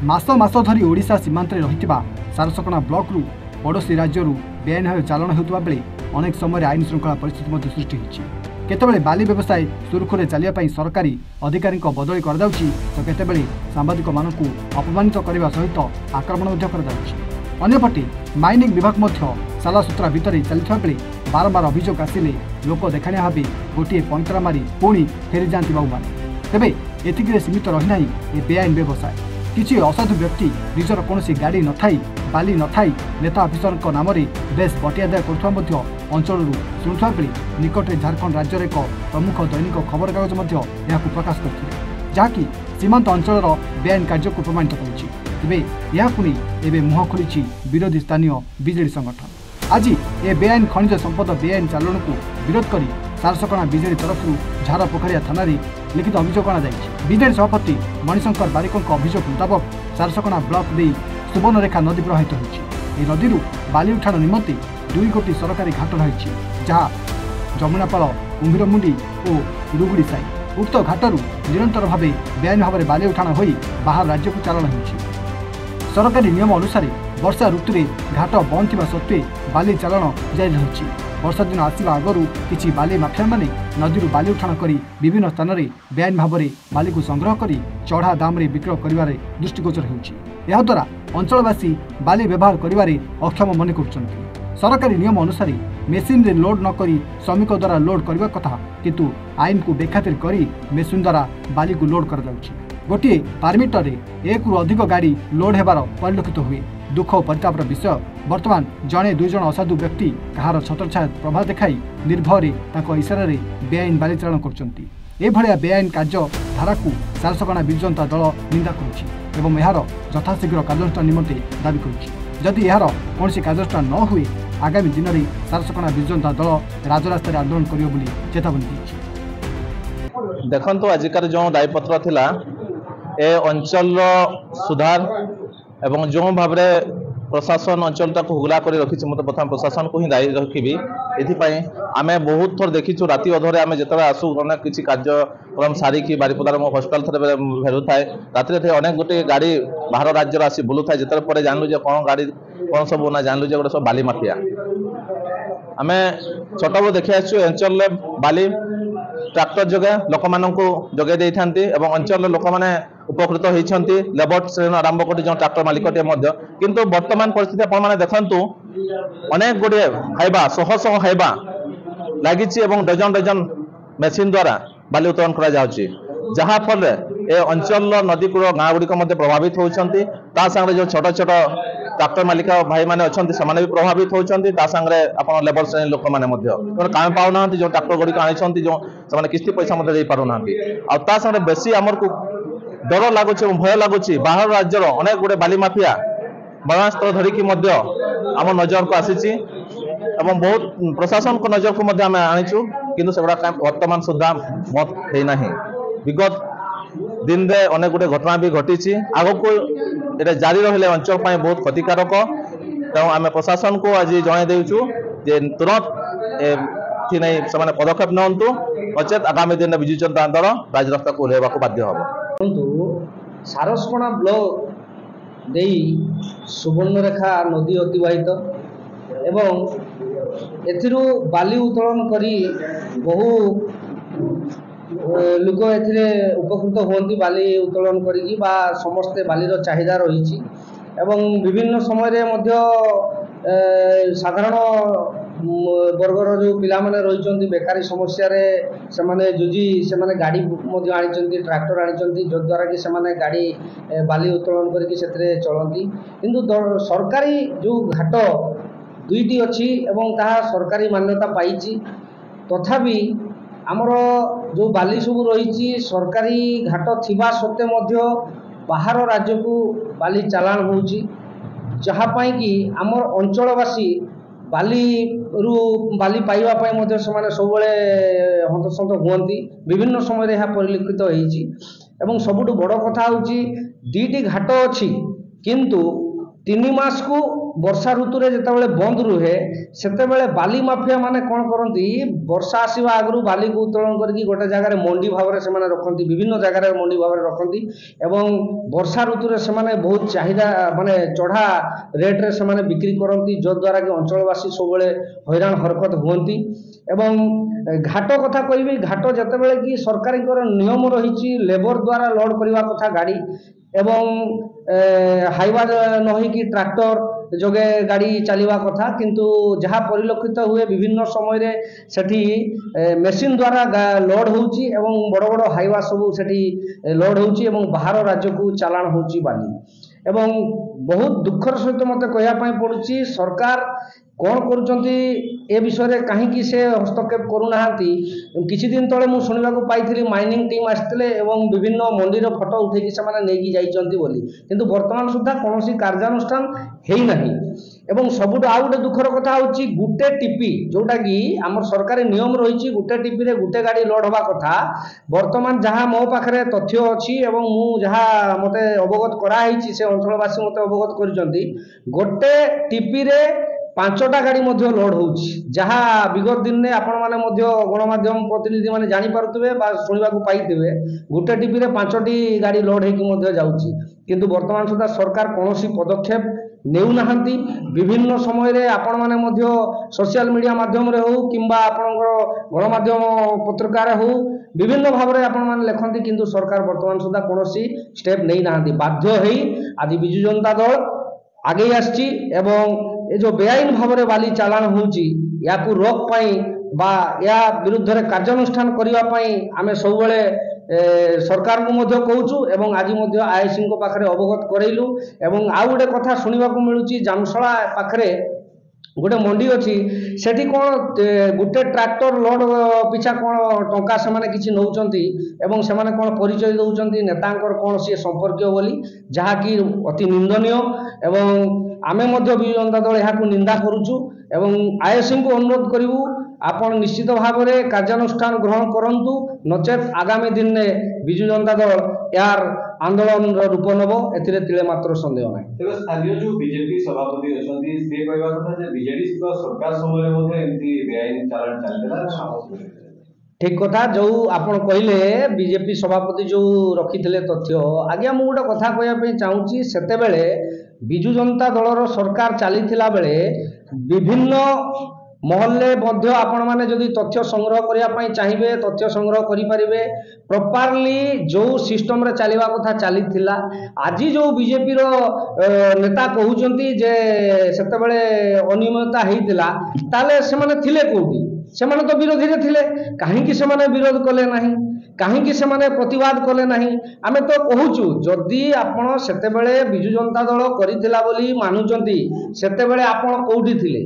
मास मास धरी ओडिशा सीमांत रही सारसकणा ब्लॉक रु पड़ोशी राज्य बेआईन भाव चालन होता बेले अनेक समय आईन श्रृंखला परिस्थिति सृष्टि होती केतबेले बाली व्यवसाय सुरुखुरे चलिया सरकारी अधिकारी बदली कर तो केतबेले सांबादिक मानकु अपमानित करने सहित आक्रमण अंपटे माइनिंग विभाग सालासुत्रा भितर चलता बेले बारंबार अभियोग आसिले लोक देखाणिया भाव गोटे पंतरा मारी पुणी फेरी जाती बाबू मैंने तेबे एतिकिरे सीमित रहीना ए बेआईन व्यवसाय किसी असाधु व्यक्ति निजर कौन गाड़ी न थाई बाली न थाई नेता अफिसर नाम बेस बटियादाय करुवा अंचल शुणुवा बेले निकटे झारखंड राज्यर एक प्रमुख दैनिक खबर कागज प्रकाश करते जहाँकि सीमांत अंचल बेआईन कार्य को प्रमाणित करे मुह खोली विरोधी स्थानीय बीजेडी संगठन आज ए बेआईन खनिज संपद बेआईन चालन को विरोध कर सारसकणा बीजेडी तरफ झार पोखरिया थाना लिखित अभियोग बीजेडी सभापति मणिशंकर बारिकों अभियोग मुताबक सारसकणा ब्लॉक दे सुवर्णरेखा नदी प्रवाहित होती नदी बाली उठाण निमंते 2 कोटी सरकारी घाट रही जहाँ जमुनापाल कुंभीरमुंडी और रुगुड़ी साई उक्त घाटू निरंतर भाव बेआईन भाव में बाली उठाण हो बाहर राज्य को चालन हो सरकारी नियम अनुसार वर्षा ऋतु में घाट बंद थी सत्वे बाली चालन जारी रही वर्षा दिन आसवा आगु किसी बाली माफिया माने नदी बाली उठाण कर विभिन्न स्थान में बेआईन भाव में बाली को संग्रह कर चढ़ा दाम विक्रय कर दृष्टिगोचर होद्वारा अंचलवासी बाली व्यवहार कर अक्षम मन कर सरकारी नियम अनुसार मेसीन रे लोड नक श्रमिक द्वारा लोड करने कथा किंतु आईन को बेखातिर कर मेसीन द्वारा बाली को लोड कर गोटे पारमिटर एक रु अधिक गाड़ी लोड होबार परिलक्षित हुए दुख और परितापर विषय बर्तमान जड़े 2 जन असाधु व्यक्ति कहार छत्रछाया प्रभाव देखाई निर्भय इशारा बेआईन बाली चालन कर बेआईन कार्य धारा को सारसकणा बिजु जनता दल निंदा कर यथाशीघ्र कार्यानुष्ठान निमंते दाबी करुच्ची यार कौन कार्यानुष्ठान न हुए आगामी दिन में सारसकणा बिजु जनता दल राजरास्तार आंदोलन कर चेतावनी दी देखो आजिकार जो दायीपत्र थिला ए अंचल सुधार एवं जो भाव प्रशासन अंचल को हुगला कर रखी मतलब प्रथम प्रशासन को ही दायी रखी आम बहुत थर देखीचु राति अधरे आम जो आसू अनेक किसी कार्यक्रम सारिकी बारिपदार मो हस्पिटाल थे फेरु थाए राति अनेक गोटे गाड़ी बाहर राज्य आसी बुलू थाए जिते पर जानलु कौन गाड़ी कौन सब ना जानलु गोटे सब बाली माफिया आम छोटबू देखी आसु अंचल बाली ट्रैक्टर जगह लोक मानू जगे था अंचल लोक मैंने उपकृत होती लेबर श्रेणी आरंभ कर जो ट्रैक्टर मालिकटे किंतु वर्तमान परिस्थिति आपने देखु अनेक गुड़े हाइबा शह शह हाइबा लगी डजन डजन मेसीन द्वारा बाली उत्तोलन कराफल ए अंचल नदीकूल गाँ गुड़िक प्रभावित होती जो छोट छोट ट्रैक्टर मालिक भाई मैंने अच्छा से प्रभावित होती आप लेबर श्रेणी लोक मैंने काम पाऊना जो ट्रैक्टर गुड़िक आनी जो किस्ती पैसा दे पारना आगे बेसी आमर को डर लगुच भय लगुच बाहर राज्यर अनेक गुड़े बाली माफिया बरणास्त्र धरिकी आम नजर को आसी बहुत प्रशासन को नजर को आम आनीचु किंतु से वर्तमान सुधा मत होना विगत दिन में अनेक गुटे घटना भी घटी आग को ये जारी रही अंचल बहुत क्षतिकारक तेणु आम प्रशासन को आज जनईदेचु जे तुरंत नहीं से पदक्षेप नौतु नचेत आगामी दिन में विजु जनता दल राजरास्ता को ओह्लैवा बाध्य हम सारसकणा ब्लॉक दे सुवर्णरेखा नदी अतिवाहित एवं एथिरु बाली उत्तोलन करी बहु लोक ए उपकृत होती बाली उत्तोलन करी समस्ते बालीर चाहिदा रही विभिन्न समय साधारण वर्गर जो पिला माने रही बेकारी समस्या से माने जुझी से माने गाड़ी आनी ट्रैक्टर आनी जद्वारा कि से गाड़ी बाली उत्तोलन करके चलती किंतु सरकारी जो घाट दुईटी अच्छी एवं ताहा सरकारी मान्यता पाई तथापि आमर जो बाली सब रही सरकारी घाट थिबा सत्वे बाहर राज्य को बाली चालान होउची जहाँपाई कि आमर अंचलवासी बाली रु बाली पाइबा पाई मध्य से सब हंतसंत हुअंती विभिन्न समय यह परिलक्षित होइची एवं सबुठ बड़ कथा होउची 2टी घाट अच्छी किंतु 3 मास को ବର୍ଷା ଋତୁରେ ଯେତେବେଳେ ବନ୍ଦ ରୁହେ ସେତେବେଳେ ବାଲି ମାଫିଆ ମାନେ କ'ଣ କରନ୍ତି, ବର୍ଷା ଆସିବା ଆଗରୁ ବାଲିକୁ ଉତ୍ତୋଳନ କରିକି ଗୋଟେ ଜାଗାରେ ମଣ୍ଡି ଭାବରେ ସେମାନେ ରଖନ୍ତି, ବିଭିନ୍ନ ଜାଗାରେ ମଣ୍ଡି ଭାବରେ ରଖନ୍ତି ଏବଂ ବର୍ଷା ଋତୁରେ ସେମାନେ ବହୁତ ଚାହିଦା ମାନେ ଚଢ଼ା ରେଟ୍ରେ ସେମାନେ ବିକ୍ରି କରନ୍ତି, ଯଦ୍ୱାରା କି ଅଞ୍ଚଳବାସୀ ସବୁବେଳେ ହଇରାଣ ହରକତ ହୁଅନ୍ତି। ଏବଂ ଘାଟ କଥା କହିବି, ଘାଟ ଯେତେବେଳେ କି ସରକାରଙ୍କର ନିୟମ ରହିଛି ଲେବର ଦ୍ୱାରା ଲୋଡ୍ କରିବା କଥା ଗାଡ଼ି ଏବଂ ହାଇୱା ନ ହେଇକି ଟ୍ରାକ୍ଟର ଯୋଗେ ଗାଡ଼ି ଚାଲିବା କଥା, କିନ୍ତୁ ଯାହା ପରିଲକ୍ଷିତ ହୁଏ ବିଭିନ୍ନ ସମୟରେ ସେଠି ମେସିନ୍ ଦ୍ୱାରା ଲୋଡ୍ ହେଉଛି ଏବଂ ବଡ଼ ବଡ଼ ହାଇୱା ସବୁ ସେଠି ଲୋଡ୍ ହେଉଛି ଏବଂ ବାହାର ରାଜ୍ୟକୁ ଚାଲାଣ ହେଉଛି ବାଲି। ଏବଂ ବହୁତ ଦୁଃଖର ସହିତ ମୋତେ କହିବା ପାଇଁ ପଡ଼ୁଛି ସରକାର କ'ଣ କରୁଛନ୍ତି ଏ ବିଷୟରେ କାହିଁକି ସେ ହସ୍ତକ୍ଷେପ କରୁନାହାନ୍ତି। କିଛି ଦିନ ତଳେ ମୁଁ ଶୁଣିବାକୁ ପାଇଥିଲି ମାଇନିଂ ଟିମ୍ ଆସିଥିଲେ ଏବଂ ବିଭିନ୍ନ ମଣ୍ଡିର ଫଟୋ ଉଠେଇକି ସେମାନେ ନେଇକି ଯାଇଛନ୍ତି ବୋଲି, କିନ୍ତୁ ବର୍ତ୍ତମାନ ସୁଦ୍ଧା କୌଣସି କାର୍ଯ୍ୟାନୁଷ୍ଠାନ ହେଇନାହିଁ। ଏବଂ ସବୁଠୁ ଆଉ ଗୋଟେ ଦୁଃଖର କଥା ହେଉଛି ଗୋଟେ ଟିପି, ଯେଉଁଟାକି ଆମର ସରକାରୀ ନିୟମ ରହିଛି ଗୋଟେ ଟିପିରେ ଗୋଟେ ଗାଡ଼ି ଲୋଡ୍ ହେବା କଥା, ବର୍ତ୍ତମାନ ଯାହା ମୋ ପାଖରେ ତଥ୍ୟ ଅଛି ଏବଂ ମୁଁ ଯାହା ମୋତେ ଅବଗତ କରାହେଇଛି ସେ ଅଞ୍ଚଳବାସୀ ମୋତେ ଅବଗତ କରିଛନ୍ତି, ଗୋଟେ ଟିପିରେ 5ଟା ଗାଡ଼ି ମଧ୍ୟ ଲୋଡ୍ ହେଉଛି, ଯାହା ବିଗତ ଦିନରେ ଆପଣମାନେ ମଧ୍ୟ ଗଣମାଧ୍ୟମ ପ୍ରତିନିଧି ମାନେ ଜାଣିପାରୁଥିବେ ବା ଶୁଣିବାକୁ ପାଇଥିବେ, ଗୋଟେ ଟିପିରେ 5ଟି ଗାଡ଼ି ଲୋଡ୍ ହେଇକି ମଧ୍ୟ ଯାଉଛି। କିନ୍ତୁ ବର୍ତ୍ତମାନ ସୁଦ୍ଧା ସରକାର କୌଣସି ପଦକ୍ଷେପ ନେଉନାହାନ୍ତି। ବିଭିନ୍ନ ସମୟରେ ଆପଣମାନେ ମଧ୍ୟ ସୋସିଆଲ ମିଡ଼ିଆ ମାଧ୍ୟମରେ ହେଉ କିମ୍ବା ଆପଣଙ୍କର ଗଣମାଧ୍ୟମ ପତ୍ରିକାରେ ହେଉ ବିଭିନ୍ନ ଭାବରେ ଆପଣମାନେ ଲେଖନ୍ତି, କିନ୍ତୁ ସରକାର ବର୍ତ୍ତମାନ ସୁଦ୍ଧା କୌଣସି ଷ୍ଟେପ୍ ନେଇନାହାନ୍ତି। ବାଧ୍ୟ ହେଇ ଆଜି ବିଜୁ ଜନତା ଦଳ ଆଗେଇ ଆସିଛି ଏବଂ ଏ ଯେଉଁ ବେଆଇନ ଭାବରେ ବାଲି ଚାଲାଣ ହେଉଛି ୟାକୁ ରୋକ ପାଇଁ ବା ୟା ବିରୁଦ୍ଧରେ କାର୍ଯ୍ୟାନୁଷ୍ଠାନ କରିବା ପାଇଁ ଆମେ ସବୁବେଳେ ସରକାରଙ୍କୁ ମଧ୍ୟ କହୁଛୁ ଏବଂ ଆଜି ମଧ୍ୟ ଆଇସିଙ୍କ ପାଖରେ ଅବଗତ କରେଇଲୁ। ଏବଂ ଆଉ ଗୋଟେ କଥା ଶୁଣିବାକୁ ମିଳୁଛି ଜାମଶଳା ପାଖରେ ଗୋଟେ ମଣ୍ଡି ଅଛି, ସେଠି କ'ଣ ଗୋଟେ ଟ୍ରାକ୍ଟର ଲୋଡ୍ ପିଛା କ'ଣ ଟଙ୍କା ସେମାନେ କିଛି ନେଉଛନ୍ତି ଏବଂ ସେମାନେ କ'ଣ ପରିଚୟ ଦେଉଛନ୍ତି ନେତାଙ୍କର କ'ଣ ସିଏ ସମ୍ପର୍କୀୟ ବୋଲି, ଯାହାକି ଅତି ନିନ୍ଦନୀୟ ଏବଂ ଆମେ ମଧ୍ୟ ବିଜୁ ଜନତା ଦଳ ଏହାକୁ ନିନ୍ଦା କରୁଛୁ ଏବଂ ଆଇଏସ୍ସିଙ୍କୁ ଅନୁରୋଧ କରିବୁ ଆପଣ ନିଶ୍ଚିତ ଭାବରେ କାର୍ଯ୍ୟାନୁଷ୍ଠାନ ଗ୍ରହଣ କରନ୍ତୁ, ନଚେତ୍ ଆଗାମୀ ଦିନରେ ବିଜୁ ଜନତା ଦଳ ଏହାର ଆନ୍ଦୋଳନର ରୂପ ନେବ, ଏଥିରେ ତିଳେ ମାତ୍ର ସନ୍ଦେହ ନାହିଁ। ତେବେ ସ୍ଥାନୀୟ ଯେଉଁ ବିଜେପି ସଭାପତି ଅଛନ୍ତି ସେ କହିବା କଥା ଯେ ବିଜେଡି ସରକାର ସମୟରେ ମଧ୍ୟ ଏମିତି ବେଆଇନ ଚାଲାଣ ଚାଲିଥିଲା। ଠିକ କଥା, ଯେଉଁ ଆପଣ କହିଲେ ବିଜେପି ସଭାପତି ଯେଉଁ ରଖିଥିଲେ ତଥ୍ୟ, ଆଜ୍ଞା ମୁଁ ଗୋଟେ କଥା କହିବା ପାଇଁ ଚାହୁଁଛି, ସେତେବେଳେ ବିଜୁ ଜନତା ଦଳର ସରକାର ଚାଲିଥିଲା ବେଳେ ବିଭିନ୍ନ ମହଲରେ ମଧ୍ୟ ଆପଣମାନେ ଯଦି ତଥ୍ୟ ସଂଗ୍ରହ କରିବା ପାଇଁ ଚାହିଁବେ ତଥ୍ୟ ସଂଗ୍ରହ କରିପାରିବେ। ପ୍ରପାରଲି ଯେଉଁ ସିଷ୍ଟମରେ ଚାଲିବା କଥା ଚାଲିଥିଲା। ଆଜି ଯେଉଁ ବିଜେପିର ନେତା କହୁଛନ୍ତି ଯେ ସେତେବେଳେ ଅନିୟମିତତା ହେଇଥିଲା, ତାହେଲେ ସେମାନେ ଥିଲେ କେଉଁଠି? ସେମାନେ ତ ବିରୋଧୀରେ ଥିଲେ, କାହିଁକି ସେମାନେ ବିରୋଧ କଲେ ନାହିଁ? କାହିଁକି ସେମାନେ ପ୍ରତିବାଦ କଲେ ନାହିଁ? ଆମେ ତ କହୁଛୁ ଯଦି ଆପଣ ସେତେବେଳେ ବିଜୁ ଜନତା ଦଳ କରିଥିଲା ବୋଲି ମାନୁଛନ୍ତି, ସେତେବେଳେ ଆପଣ କେଉଁଠି ଥିଲେ?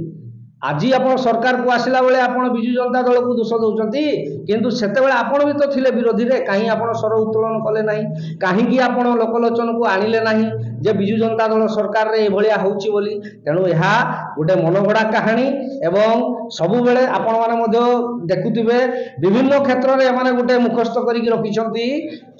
ଆଜି ଆପଣ ସରକାରକୁ ଆସିଲା ବେଳେ ଆପଣ ବିଜୁ ଜନତା ଦଳକୁ ଦୋଷ ଦେଉଛନ୍ତି, କିନ୍ତୁ ସେତେବେଳେ ଆପଣ ବି ତ ଥିଲେ ବିରୋଧୀରେ, କାହିଁ ଆପଣ ସ୍ୱର ଉତ୍ତୋଳନ କଲେ ନାହିଁ? କାହିଁକି ଆପଣ ଲୋକଲୋଚନକୁ ଆଣିଲେ ନାହିଁ ଯେ ବିଜୁ ଜନତା ଦଳ ସରକାରରେ ଏଭଳିଆ ହେଉଛି ବୋଲି? ତେଣୁ ଏହା ଗୋଟେ ମନଗଢ଼ା କାହାଣୀ ଏବଂ ସବୁବେଳେ ଆପଣମାନେ ମଧ୍ୟ ଦେଖୁଥିବେ ବିଭିନ୍ନ କ୍ଷେତ୍ରରେ ଏମାନେ ଗୋଟେ ମୁଖସ୍ଥ କରିକି ରଖିଛନ୍ତି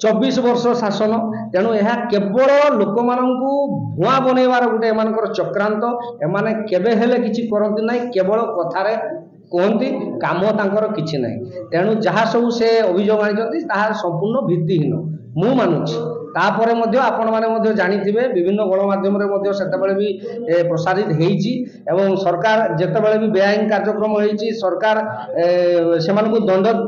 24 ବର୍ଷ ଶାସନ। ତେଣୁ ଏହା କେବଳ ଲୋକମାନଙ୍କୁ ଭୁଆଁ ବନେଇବାର ଗୋଟେ ଏମାନଙ୍କର ଚକ୍ରାନ୍ତ। ଏମାନେ କେବେ ହେଲେ କିଛି କରନ୍ତି ନାହିଁ, କେବଳ କଥାରେ କୁହନ୍ତି, କାମ ତାଙ୍କର କିଛି ନାହିଁ। ତେଣୁ ଯାହା ସବୁ ସେ ଅଭିଯୋଗ ଆଣିଛନ୍ତି ତାହା ସମ୍ପୂର୍ଣ୍ଣ ଭିତ୍ତିହୀନ ମୁଁ ମାନୁଛି। ତାପରେ ମଧ୍ୟ ଆପଣମାନେ ମଧ୍ୟ ଜାଣିଥିବେ ବିଭିନ୍ନ ଗଣମାଧ୍ୟମରେ ମଧ୍ୟ ସେତେବେଳେ ବି ପ୍ରସାରିତ ହେଇଛି ଏବଂ ସରକାର ଯେତେବେଳେ ବି ବେଆଇନ କାର୍ଯ୍ୟକ୍ରମ ହେଇଛି ସରକାର ସେମାନଙ୍କୁ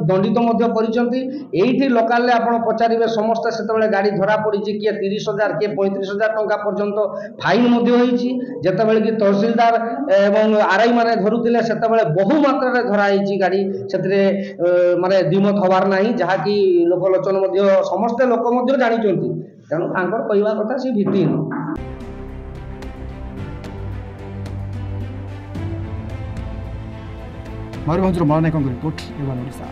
ଦଣ୍ଡିତ ମଧ୍ୟ କରିଛନ୍ତି। ଏଇଠି ଲୋକାଲରେ ଆପଣ ପଚାରିବେ ସମସ୍ତେ ସେତେବେଳେ ଗାଡ଼ି ଧରା ପଡ଼ିଛି, କିଏ 30,000 କିଏ 35,000 ଟଙ୍କା ପର୍ଯ୍ୟନ୍ତ ଫାଇନ୍ ମଧ୍ୟ ହେଇଛି। ଯେତେବେଳେ କି ତହସିଲଦାର ଏବଂ ଆର୍ଆଇ ମାନେ ଧରୁଥିଲେ ସେତେବେଳେ ବହୁ ମାତ୍ରାରେ ଧରା ହେଇଛି ଗାଡ଼ି, ସେଥିରେ ମାନେ ଦ୍ୱିମତ ହେବାର ନାହିଁ, ଯାହାକି ଲୋକଲୋଚନ ମଧ୍ୟ ସମସ୍ତେ ଲୋକ ମଧ୍ୟ ଜାଣିଛନ୍ତି। ତେଣୁ ତାଙ୍କର କହିବା କଥା ସେ ଭିତ୍ତିହୀନ। ମୟୂରଭଞ୍ଜର ମହାନାୟକଙ୍କ ରିପୋର୍ଟ, ଏୱାନ୍ ଓଡ଼ିଶା।